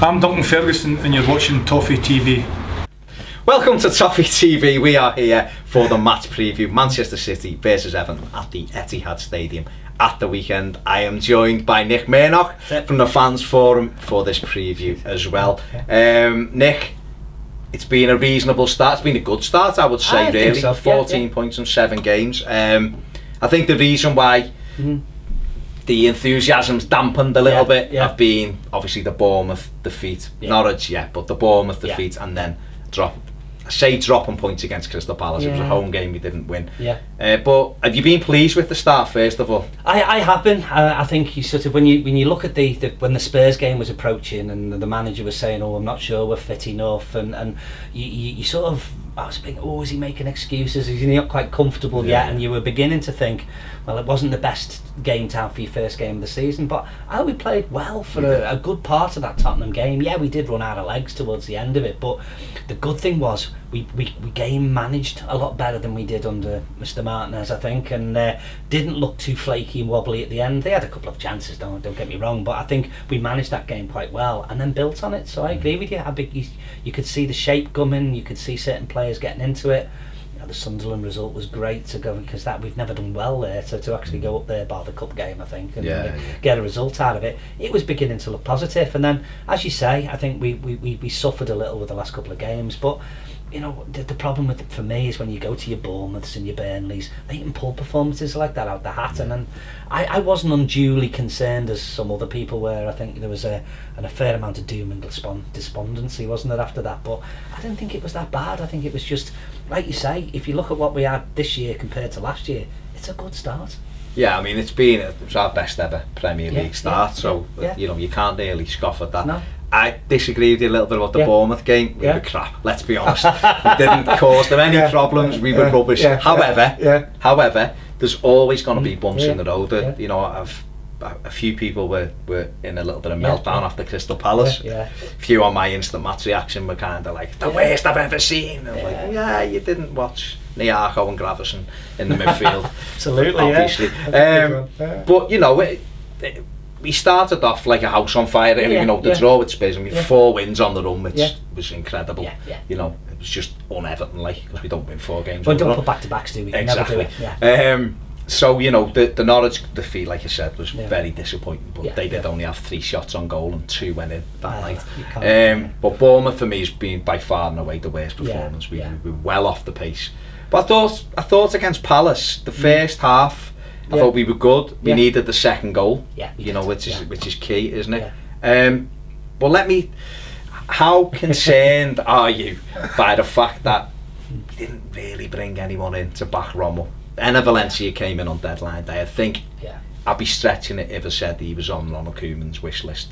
I'm Duncan Ferguson and you're watching Toffee TV. Welcome to Toffee TV. We are here for the match preview, Manchester City versus Everton at the Etihad Stadium at the weekend. I am joined by Nick Mernock from the Fans Forum for this preview as well. Nick, it's been a reasonable start. It's been a good start, I would say, really. So. 14 points from 7 games. I think the reason why the enthusiasm's dampened a little bit have been obviously the Bournemouth defeat. Norwich, but the Bournemouth defeat and then dropping points against Crystal Palace. It was a home game, we didn't win. But have you been pleased with the start, first of all? I have been. I think you sort of, when you look at when the Spurs game was approaching and the manager was saying, "Oh, I'm not sure we're fit enough," and you sort of, I was thinking, "Oh, is he making excuses? Is he not quite comfortable yet?" And you were beginning to think, well, it wasn't the best game to have for your first game of the season, but we played well for a good part of that Tottenham game. Yeah, we did run out of legs towards the end of it, but the good thing was we game managed a lot better than we did under Mr. Martinez, I think, and didn't look too flaky and wobbly at the end. They had a couple of chances, don't get me wrong, but I think we managed that game quite well and then built on it. So I agree with you. How big you could see the shape coming, you could see certain players getting into it. The Sunderland result was great to go, because that we've never done well there, so to actually go up there by the cup game, I think, and get a result out of it, it was beginning to look positive. And then, as you say, I think we suffered a little with the last couple of games, but you know, the problem with it for me is when you go to your Bournemouths and your Burnleys, they can pull performances like that out the hat. And then I wasn't unduly concerned as some other people were. I think there was a fair amount of doom and despondency, wasn't there, after that? But I didn't think it was that bad. I think it was just, like you say, if you look at what we had this year compared to last year, it's a good start. Yeah, I mean, it was our best ever Premier League start, so you know, you can't really scoff at that. No. I disagree with you a little bit about the Bournemouth game. We were crap, let's be honest. We didn't cause them any problems, we were rubbish. However, there's always going to be bumps in the road. You know, a few people were in a little bit of meltdown after Crystal Palace. A few on my instant match reaction were kind of like, the worst I've ever seen. And like, yeah, you didn't watch Niarco and Gravison in the midfield. Absolutely, obviously. But you know, we started off like a house on fire, really. You know, the draw with Spurs, and we had 4 wins on the run, which was incredible. You know, it was just un-Everton-like, because we don't win 4 games. We don't put back-to-backs, do we? Exactly. Never do it. So, you know, the Norwich defeat, like you said, was very disappointing, but they did only have 3 shots on goal and 2 went in that night. But Bournemouth, for me, has been by far and away the worst performance. We were well off the pace. But I thought against Palace, the first half, I thought we were good. We needed the second goal, you know, which is key, isn't it? Well, how concerned are you by the fact that we didn't really bring anyone in to back Rommel? Enna Valencia came in on deadline day. I think I'd be stretching it if I said he was on Ronald Koeman's wish list.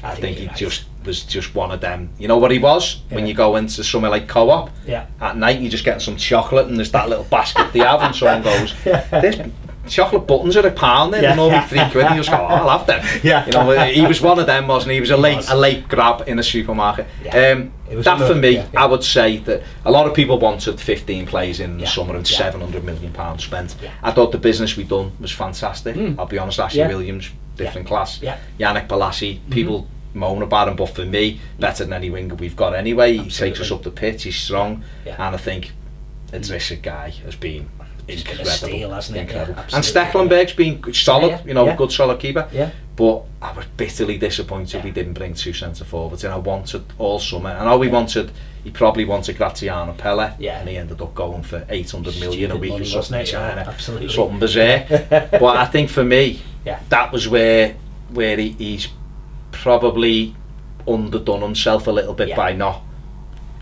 I think he was just one of them. You know what he was? When you go into somewhere like Co-op, at night you're just getting some chocolate and there's that little basket they have, and someone goes, "This chocolate buttons are £1 in, and only £3, and you just go, oh, I'll have them." You know, he was one of them, wasn't he? He was a late grab in a supermarket. That for me, I would say that a lot of people wanted 15 plays in the summer and £700 million spent. I thought the business we'd done was fantastic. I'll be honest, Ashley Williams, different class. Yannick Bolasie, people moan about him, but for me, better than any winger we've got anyway. He takes us up the pitch, he's strong, and I think Idrissa Gueye has been incredible, steal, hasn't it? Incredible. And Stecklenberg's been solid, you know, good solid keeper. But I was bitterly disappointed we didn't bring 2 centre forwards, and I wanted all summer. I know he probably wanted Graziano Pelle, and he ended up going for 800 million a week or something in China, something bizarre. But I think for me, that was where he's probably underdone himself a little bit by not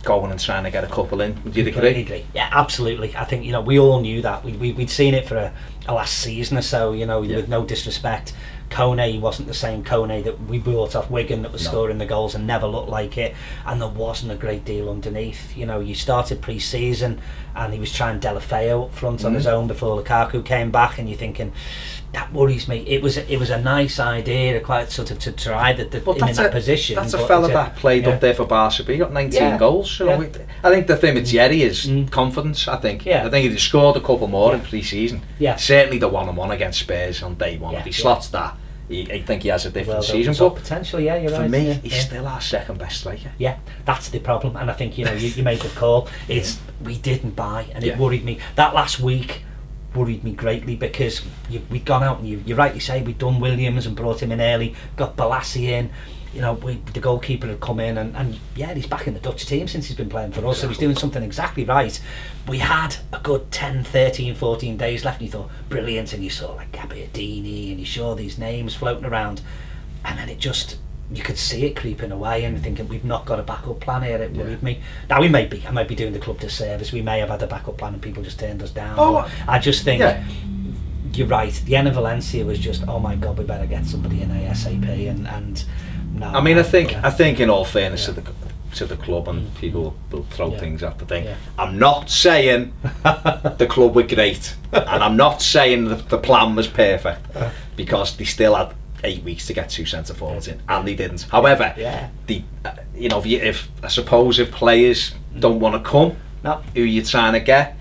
going and trying to get a couple in. Would you agree? Yeah, absolutely. I think, you know, we all knew that. We'd seen it for a last season or so, you know, with no disrespect. Kone wasn't the same Kone that we brought off Wigan, that was scoring the goals and never looked like it, and there wasn't a great deal underneath. You know, you started pre-season and he was trying Delafeu up front on his own before Lukaku came back, and you're thinking, that worries me. It was a nice idea, quite sort of to try in that position. That's a fella that played up there for Barca, but he got 19 goals. So I think the thing with Jerry is confidence. I think if he scored a couple more in pre-season, certainly the 1-on-1 against Spurs on day 1, if he slots that, I think he has a different season, but potentially, yeah, you're for right. me, he's still our second best striker. Yeah, that's the problem, and I think you made the call. It's we didn't buy, and it worried me. That last week worried me greatly because we'd gone out and you rightly say we'd done Williams and brought him in early, got Balassi in. The goalkeeper had come in and yeah, he's back in the Dutch team since he's been playing for us, so he's doing something exactly right. We had a good 10, 13, 14 days left and you thought, brilliant, and you saw like Gabbiadini and you saw these names floating around, and then it just, you could see it creeping away and thinking we've not got a backup plan here. It worried me. Now I might be doing the club disservice, we may have had a backup plan and people just turned us down. I just think you're right, the end of Valencia was just, oh my god, we better get somebody in ASAP, and no, I mean, I think in all fairness to the club, and people will throw things at the thing. I'm not saying the club were great, and I'm not saying that the plan was perfect, because they still had 8 weeks to get 2 centre forwards in, and they didn't. However, if I suppose if players don't want to come, who you're trying to get,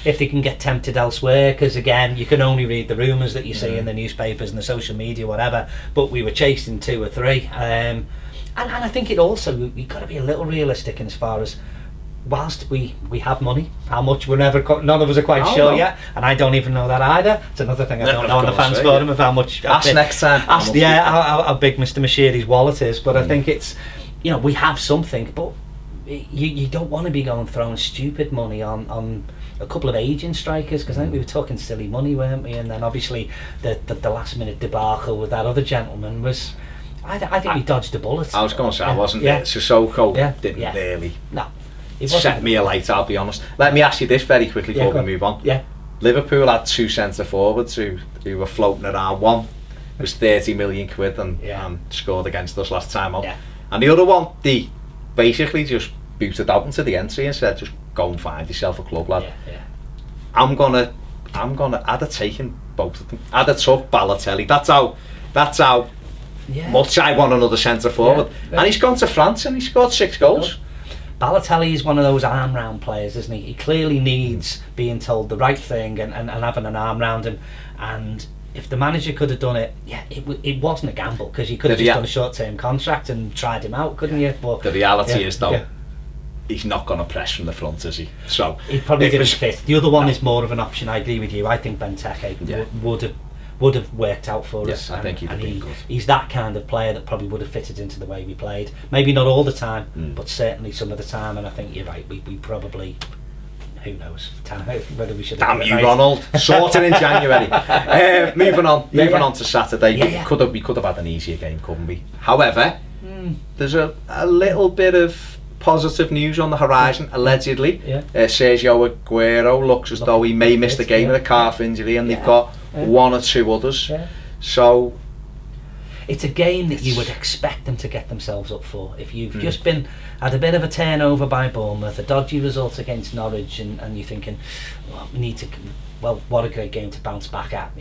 if they can get tempted elsewhere, because again, you can only read the rumours that you see in the newspapers and the social media, whatever, but we were chasing 2 or 3, and I think it also, we've got to be a little realistic in as far as, whilst we have money, how much none of us are quite sure yet, and I don't even know that either. It's another thing I don't know on the fans forum of how much. Ask next time. How big Mr. Mashiri's wallet is, but I think it's, we have something, but you don't want to be going throwing stupid money on a couple of aging strikers, because I think we were talking silly money, weren't we? And then obviously the last minute debacle with that other gentleman was, I think we dodged a bullet. I was going to say, I wasn't there. Sissoko didn't really set me alight, I'll be honest. Let me ask you this very quickly before we move on. Liverpool had 2 centre forwards who were floating around. One was 30 million quid and scored against us last time out. And the other one, they basically just booted out into the entry and said, just go and find yourself a club, lad. I'd have taken both of them. I'd have took Balotelli. That's how much I want another centre forward. And he's gone to France and he scored 6 goals. Balotelli is one of those arm round players, isn't he? He clearly needs being told the right thing and having an arm round him. And if the manager could have done it, it wasn't a gamble, because you could have just done a short-term contract and tried him out, couldn't you? But the reality is, though, he's not going to press from the front, is he? So he probably didn't fit. The other one is more of an option. I agree with you. I think Benteke would have worked out for us. I think he'd have been good. He's that kind of player that probably would have fitted into the way we played. Maybe not all the time, but certainly some of the time. And I think you're right. We probably, who knows, whether we should. Damn you, Ronald! Sorted in January. Moving on to Saturday. We could have had an easier game, couldn't we? However, there's a little bit of positive news on the horizon, allegedly. Sergio Aguero looks as though he may miss the game with a calf injury, and they've got 1 or 2 others. So it's a game that you would expect them to get themselves up for. If you've just had a bit of a turnover by Bournemouth, a dodgy result against Norwich, and you're thinking, well, we need to, what a great game to bounce back at.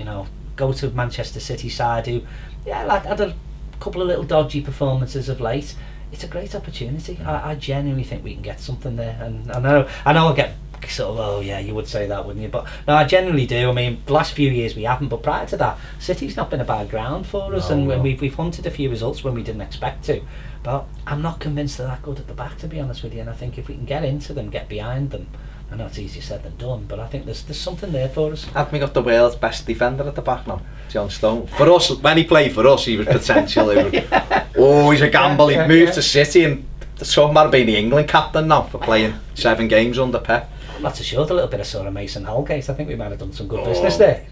Go to Manchester City side who, had a couple of little dodgy performances of late. It's a great opportunity. I genuinely think we can get something there, and I know I'll get sort of, you would say that, wouldn't you? But no, I genuinely do. I mean, the last few years we haven't, but prior to that, City's not been a bad ground for us, and we've hunted a few results when we didn't expect to. But I'm not convinced they're that good at the back, to be honest with you. And I think if we can get into them, get behind them, I know it's easier said than done, but I think there's something there for us. Haven't we got the world's best defender at the back now, John Stone? For us, when he played for us, he was potential. He's a gamble. He moved to City, and somehow might have been the England captain now for playing 7 games under Pep. I'm not so sure. A little bit of sort of Mason Holgate. I think we might have done some good business there.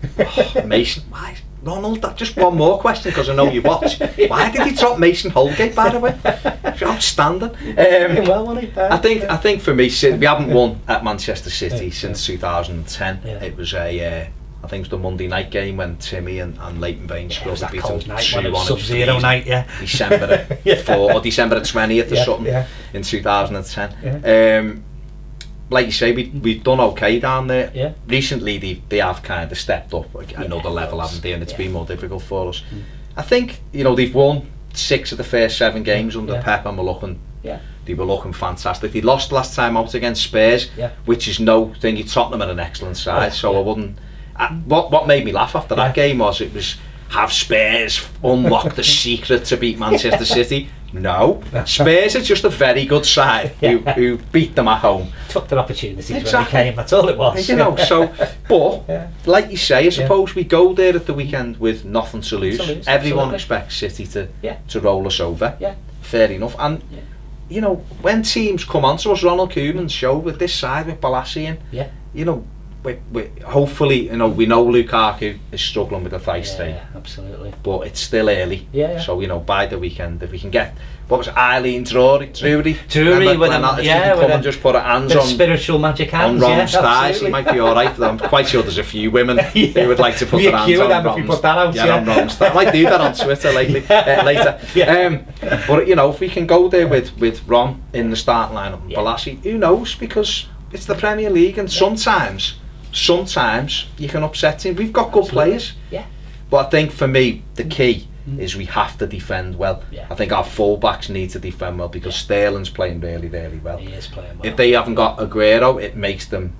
Mason, why? Ronald, just one more question, because I know you watch. Why did he drop Mason Holgate, by the way? Outstanding. I think for me, we haven't won at Manchester City since 2010. It was I think it was the Monday night game when Timmy and Leighton Baines scored. It was that cold night, when it was sub-zero night, December the 4th or December the 20th or something in 2010. Like you say, we've done okay down there. Recently they have kind of stepped up another level, haven't they? And it's been more difficult for us. I think they've won 6 of the first 7 games under Pep, and they were looking fantastic. They lost last time out against Spurs, which is no thing. Tottenham are an excellent side, so I wouldn't. What made me laugh after that game was have Spurs unlock the secret to beat Manchester City? No, Spurs are just a very good side who beat them at home. Took their opportunities when they came, that's all it was. You know, so, but, like you say, I suppose we go there at the weekend with nothing to lose. Everyone expects City to roll us over. Fair enough. And, you know, when teams come on to us, Ronald Koeman's show with this side, with Balassi in, you know, we hopefully, you know, we know Lukaku is struggling with the thigh strain. Yeah, absolutely. But it's still early. So, you know, by the weekend, if we can get, what was it, Eileen Drury with him, if he can come and just put her hands on spiritual magic hands, on Ron's thighs, he might be alright. I'm quite sure there's a few women who would like to put their hands on Ron's, on Ron's thighs. I might do that on Twitter later. But, you know, if we can go there with Ron in the starting lineup and Balassi, who knows, because it's the Premier League, and sometimes you can upset him. We've got good players, but I think for me the key is we have to defend well. I think our full-backs need to defend well, because Sterling's playing really well. He is playing well. If they haven't got Aguero, it makes them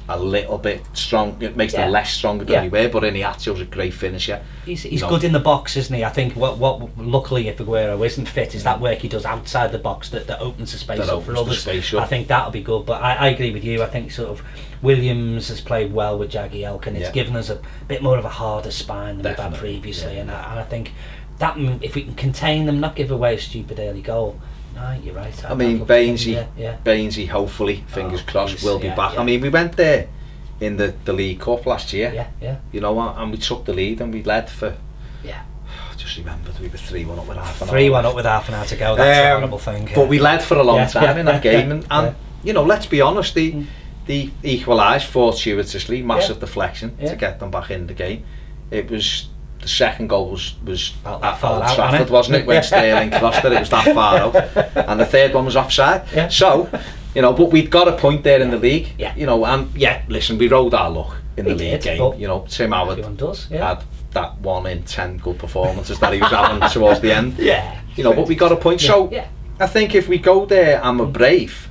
a little bit strong. It makes them less stronger than they were. But Iheanacho's a great finisher. He's good in the box, isn't he? I think what luckily, if Aguero isn't fit, is that work he does outside the box that opens the space up for others. I think that'll be good. But I agree with you. I think sort of Williams has played well with Jagielka, and it's given us a bit more of a harder spine than we've had previously. And I think that if we can contain them, not give away a stupid early goal. No, you're right. I mean, Bainesy, hopefully, fingers crossed, will be back. I mean, we went there in the League Cup last year. You know, and we took the lead and we led for. I just remembered we were 3-1 up with half an hour. 3-1 up with half an hour to go. That's a horrible thing. But we led for a long time in that game, and you know, let's be honest, the equalised fortuitously, massive deflection to get them back in the game. It was. The second goal was at Old Trafford, wasn't it? When Sterling crossed it, it was that far out, and the third one was offside. So, you know, but we'd got a point there in the league. You know, and listen, we rode our luck in the league game. You know, Tim Howard had that 1 in 10 good performances that he was having towards the end. You know, but we got a point. So, I think if we go there and we're brave,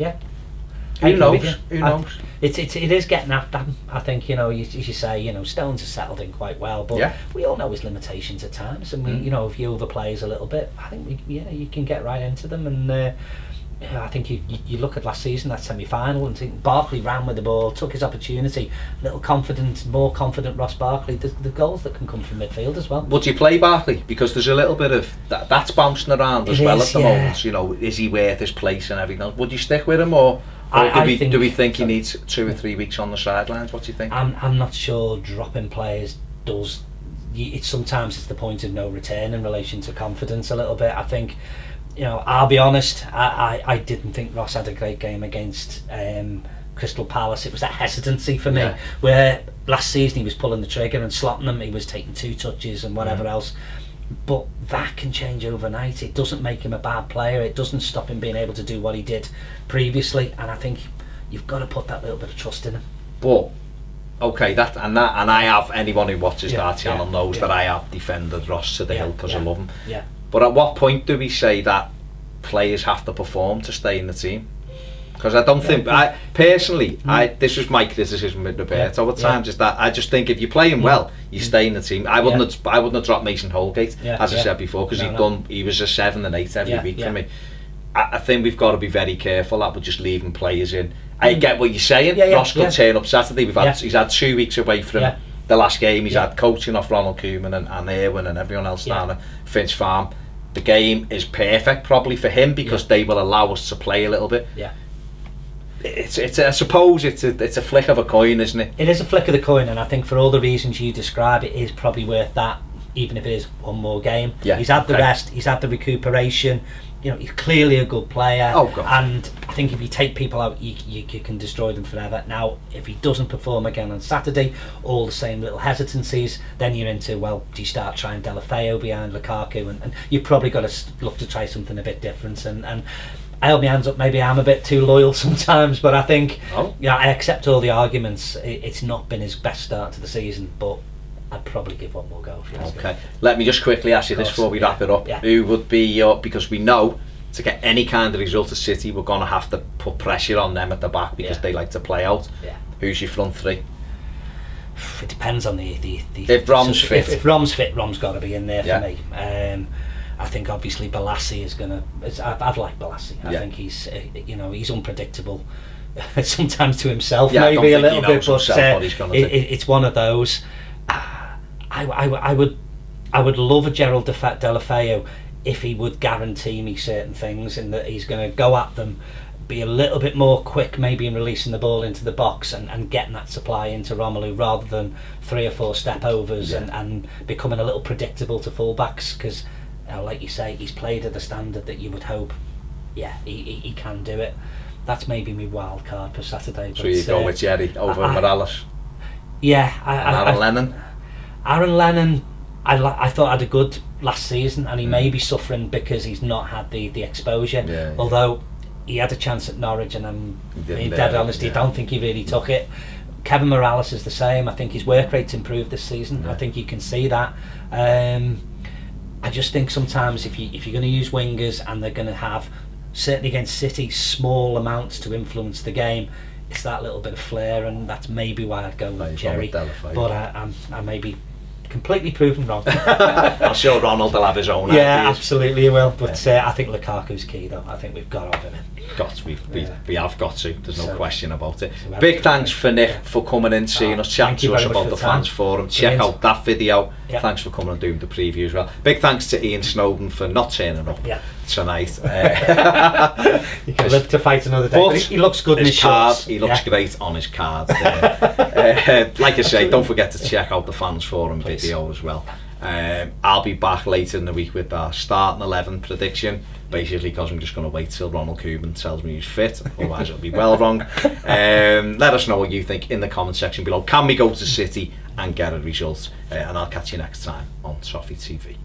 who knows? Who knows? It is getting at them. I think, you know, as you say, you know, Stones has settled in quite well, but we all know his limitations at times, and we, you know, if you overplays a little bit, I think you can get right into them. And I think you look at last season, that semi-final, and think Barkley ran with the ball, took his opportunity. More confident Ross Barkley. The goals that can come from midfield as well. Would you play Barkley? Because there's a little bit of that's bouncing around as well at the moment. You know, is he worth his place and everything else? Would you stick with him, or do we think he needs 2 or 3 weeks on the sidelines? What do you think? I'm not sure dropping players does. Sometimes it's the point of no return in relation to confidence a little bit. I think, you know, I'll be honest, I didn't think Ross had a great game against Crystal Palace. It was that hesitancy for me, where last season he was pulling the trigger and slotting them, he was taking 2 touches and whatever else. But that can change overnight. It doesn't make him a bad player. It doesn't stop him being able to do what he did previously. And I think you've got to put that little bit of trust in him. But okay, and I have, anyone who watches that channel knows that I have defended Ross to the hill because I love him. But at what point do we say that players have to perform to stay in the team? Because I don't think, personally, this was my criticism with Roberto at times, is that I just think if you're playing well, you stay in the team. I wouldn't have dropped Mason Holgate, as I said before, because he was a 7 and 8 every week for me. I think we've got to be very careful that we're just leaving players in. I get what you're saying. Ross could turn up Saturday. He's had 2 weeks away from the last game. He's had coaching off Ronald Koeman and Irwin and everyone else down at Finch Farm. The game is perfect probably for him because they will allow us to play a little bit. I suppose it's a flick of a coin, isn't it? It is a flick of the coin, and I think for all the reasons you describe, it is probably worth that, even if it is one more game. He's had the rest, he's had the recuperation. You know, he's clearly a good player, and I think if you take people out, you can destroy them forever. Now, if he doesn't perform again on Saturday, all the same little hesitancies, then you're into, well, do you start trying Delafeu behind Lukaku, and you've probably got to look to try something a bit different. And I hold my hands up, maybe I'm a bit too loyal sometimes, but I think, I accept all the arguments. It's not been his best start to the season, but I'd probably give one more go. Okay, let me just quickly ask you this before we wrap it up. Who would be your, because we know to get any kind of result at City, we're going to have to put pressure on them at the back because they like to play out. Who's your front three? It depends on the if Rom's fit. If Rom's fit, Rom's got to be in there Yeah. for me. I think obviously Balassi is going to. I'd like Balassi. I think he's he's unpredictable. Sometimes to himself, maybe a little bit, but it's one of those. I would love a Gerald Deulofeu if he would guarantee me certain things, in that he's going to go at them, be a little bit more quick maybe in releasing the ball into the box and getting that supply into Romelu, rather than 3 or 4 step overs and becoming a little predictable to fullbacks, because like you say, he's played at the standard that you would hope he can do it. That's maybe my wild card for Saturday. So you go with Jerry over Morales? Yeah. Aaron Lennon? Aaron Lennon, I thought had a good last season, and he may be suffering because he's not had the exposure. Although he had a chance at Norwich, and I'm being dead honest, I don't think he really took it. Kevin Morales is the same. I think his work rate's improved this season. I think you can see that. I just think sometimes if you're going to use wingers and they're going to have, certainly against City, small amounts to influence the game, it's that little bit of flair, and that's maybe why I'd go with Jerry. But I may be completely proven wrong. I'm sure Ronald will have his own ideas. Absolutely he will. But I think Lukaku's key, though. I think we've got to have him in. We have got to. There's no question about it. Big thanks for Nick for coming in, seeing us, chatting to us about the Fans Forum. Check out that video. Thanks for coming and doing the preview as well. Big thanks to Ian Snowden for not turning up tonight. You can live to fight another day. But he looks good in his card. shorts. He looks great on his card. Like I say, don't forget to check out the Fans Forum video as well. I'll be back later in the week with our starting 11 prediction, basically because I'm just going to wait till Ronald Koeman tells me he's fit, otherwise it'll be well wrong. Let us know what you think in the comment section below. Can we go to City and get a result? And I'll catch you next time on Toffee TV.